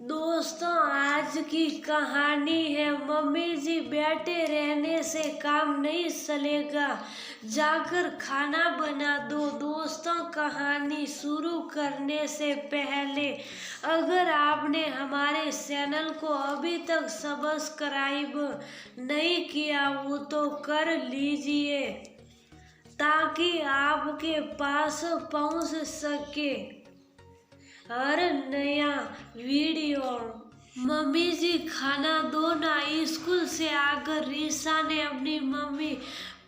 दोस्तों, आज की कहानी है मम्मी जी बैठे रहने से काम नहीं चलेगा, जाकर खाना बना दो। दोस्तों, कहानी शुरू करने से पहले अगर आपने हमारे चैनल को अभी तक सब्सक्राइब नहीं किया हो तो कर लीजिए ताकि आपके पास पहुंच सके हर नया वीडियो। मम्मी जी खाना दो ना। स्कूल से आकर रीसा ने अपनी मम्मी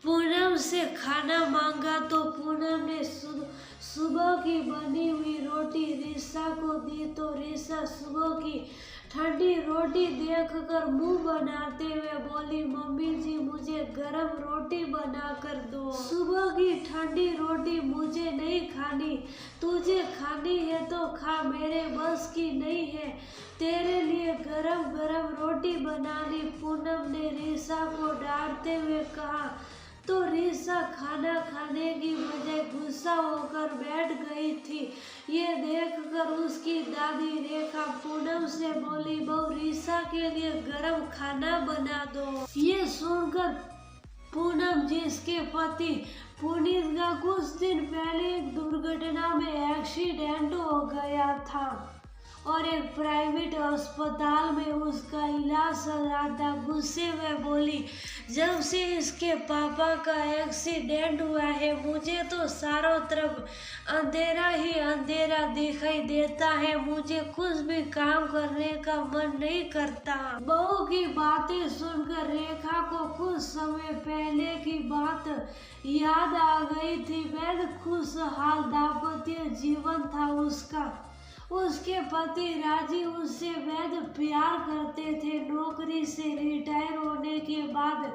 पूनम से खाना मांगा तो पूनम ने सुबह की बनी हुई रोटी रीसा को दी तो रीसा सुबह की ठंडी रोटी देखकर मुंह बनाते हुए बोली, मम्मी जी मुझे गरम रोटी बना कर दो। सुबह की ठंडी रोटी मुझे नहीं खानी, तुझे खानी है तो खा, मेरे बस की नहीं है तेरे लिए गरम गरम रोटी बनानी। पूनम ने रीसा को डांटते हुए कहा तो रीसा खाना खाने की बजाय गुस्सा होकर बैठ गई थी। ये देखकर उसकी दादी रेखा पूनम से बोली, बहू रीसा के लिए गरम खाना बना दो। ये सुनकर पूनम जिसके पति पुनीत का कुछ दिन पहले एक दुर्घटना में एक्सीडेंट हो गया था और एक प्राइवेट अस्पताल में उसका इलाज चल रहा था, गुस्से में बोली, जब से इसके पापा का एक्सीडेंट हुआ है मुझे तो चारों तरफ अंधेरा ही अंधेरा दिखाई देता है, मुझे कुछ भी काम करने का मन नहीं करता। बहू की बातें सुनकर रेखा को कुछ समय पहले की बात याद आ गई थी। वह खुशहाल दाम्पत्य जीवन था उसका। उसके पति राजी उससे बेहद प्यार करते थे। नौकरी से रिटायर होने के बाद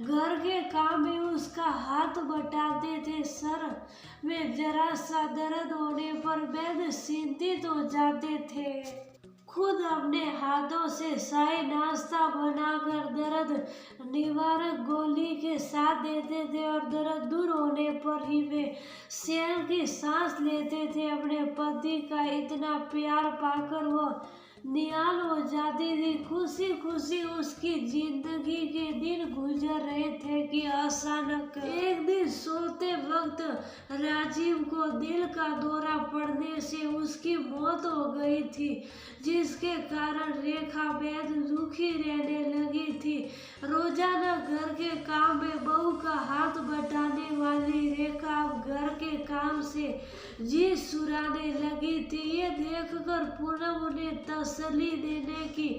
घर के काम में उसका हाथ बटाते थे। सर में जरा सा दर्द होने पर बेहद चिंतित हो जाते थे। खुद अपने हाथों से चाय नाश्ता बनाकर दर्द निवारक गोली के साथ देते थे और दर्द दूर होने पर ही वे चैन की सांस लेते थे। अपने पति का इतना प्यार पाकर वह निहाल हो जाती थी। खुशी खुशी उसकी जिंदगी के दिन गुजर रहे थे कि अचानक एक दिन सोते वक्त राजीव को दिल का दौरा पड़ने से उसकी मौत हो गई थी, जिसके कारण रेखा बेहद दुखी रहने लगी थी। रोजाना घर के काम में बहू का हाथ बटाने वाली रेखा अब घर के काम से जी सुराने लगी थी। ये देखकर पूनम उन्हें तसल्ली देने की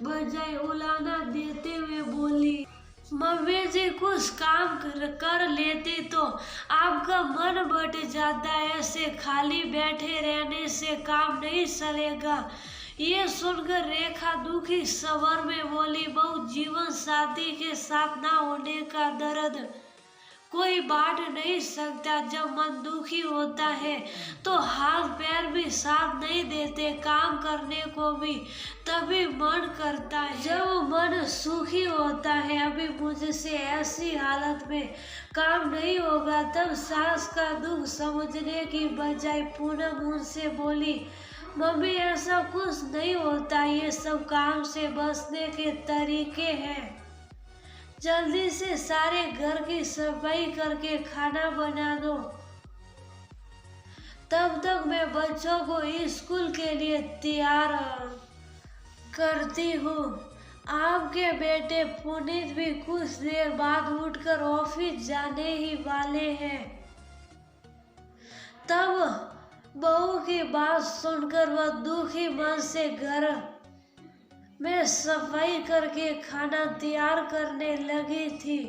बजाय उलाना देते हुए बोली, मम्मी जी कुछ काम कर लेते तो आपका मन बट जाता है, ऐसे खाली बैठे रहने से काम नहीं चलेगा। ये सुनकर रेखा दुखी स्वर में बोली, बहू जीवन साथी के साथ ना होने का दर्द कोई बांट नहीं सकता। जब मन दुखी होता है तो हाथ पैर भी साथ नहीं देते, काम करने को भी तभी मन करता है जब मन सुखी होता है। अभी मुझसे ऐसी हालत में काम नहीं होगा। तब सास का दुख समझने की बजाय पूनम उनसे बोली, मम्मी ऐसा कुछ नहीं होता, ये सब काम से बचने के तरीके हैं। जल्दी से सारे घर की सफाई करके खाना बना दो, तब तक मैं बच्चों को स्कूल के लिए तैयार करती हूँ। आपके बेटे पुनीत भी कुछ देर बाद उठकर ऑफिस जाने ही वाले हैं। तब बहू की बात सुनकर वह दुखी मन से घर मैं सफाई करके खाना तैयार करने लगी थी।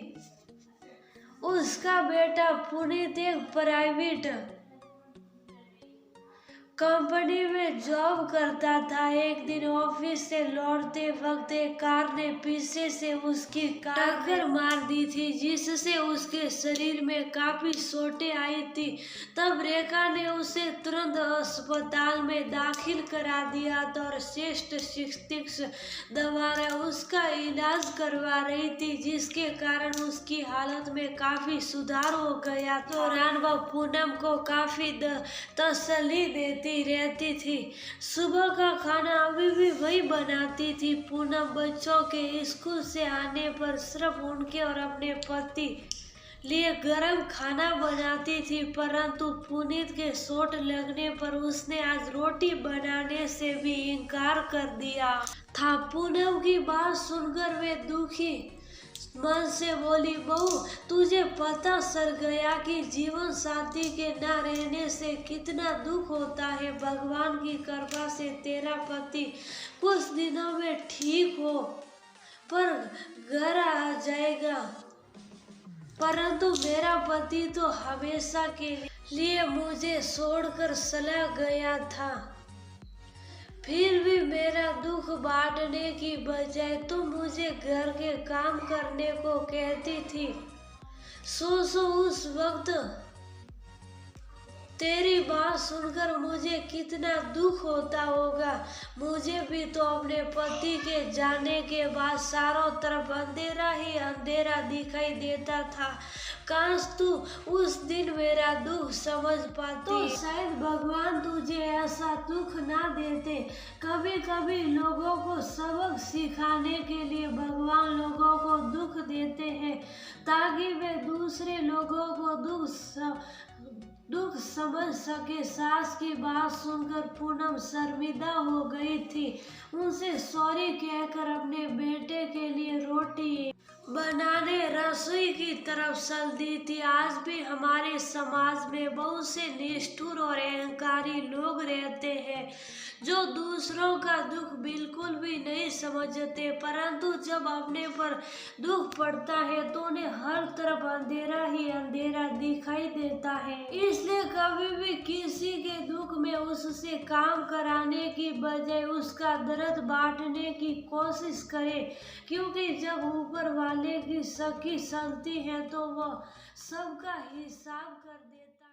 उसका बेटा पुनीत एक प्राइवेट कंपनी में जॉब करता था। एक दिन ऑफिस से लौटते वक्त एक कार ने पीछे से उसकी टक्कर मार दी थी, जिससे उसके शरीर में काफी चोटें आई थी। तब रेखा ने उसे तुरंत अस्पताल में दाखिल करा दिया था और श्रेष्ठ चिकित्सक द्वारा उसका इलाज करवा रही थी, जिसके कारण उसकी हालत में काफी सुधार हो गया। तो रानवा पूनम को काफी तसल्ली देती रहती थी। सुबह का खाना अभी भी वही वही बनाती थी। पूनम बच्चों के स्कूल से आने पर सिर्फ उनके और अपने पति लिए गरम खाना बनाती थी, परंतु पुनीत के चोट लगने पर उसने आज रोटी बनाने से भी इनकार कर दिया था। पूनम की बात सुनकर वे दुखी मन से बोली, बहू तुझे पता चल गया कि जीवन साथी के न रहने से कितना दुख होता है। भगवान की कृपा से तेरा पति कुछ दिनों में ठीक हो पर घर आ जाएगा, परंतु मेरा पति तो हमेशा के लिए मुझे छोड़कर चला गया था। फिर भी मेरा दुख बांटने की बजाय तुम मुझे घर के काम करने को कहती थी। सोचो उस वक्त तेरी बात सुनकर मुझे कितना दुख होता होगा। मुझे भी तो अपने पति के जाने के बाद चारों तरफ अंधेरा ही अंधेरा दिखाई देता था। काश तू उस दिन मेरा दुख समझ पाती तो शायद भगवान तुझे ऐसा दुख ना देते। कभी कभी लोगों को सबक सिखाने के लिए भगवान लोगों को दुख देते हैं ताकि वे दूसरे लोगों को दुख समझ सके। सास की बात सुनकर पूनम शर्मिंदा हो गई थी। उनसे सॉरी कहकर अपने बेटे के लिए रोटी बनाने रसोई की तरफ चल दी थी। आज भी हमारे समाज में बहुत से निष्ठुर और अहंकारी लोग रहते हैं जो दूसरों का दुख बिल्कुल भी नहीं समझते, परंतु जब अपने पर दुख पड़ता है तो उन्हें हर तरफ अंधेरा ही अंधेरा दिखाई देता है। इसलिए कभी भी किसी के दुख में उससे काम कराने की बजाय उसका दर्द बांटने की कोशिश करें, क्योंकि जब ऊपर वाले की सखी चलती है तो वह सबका हिसाब कर देता है।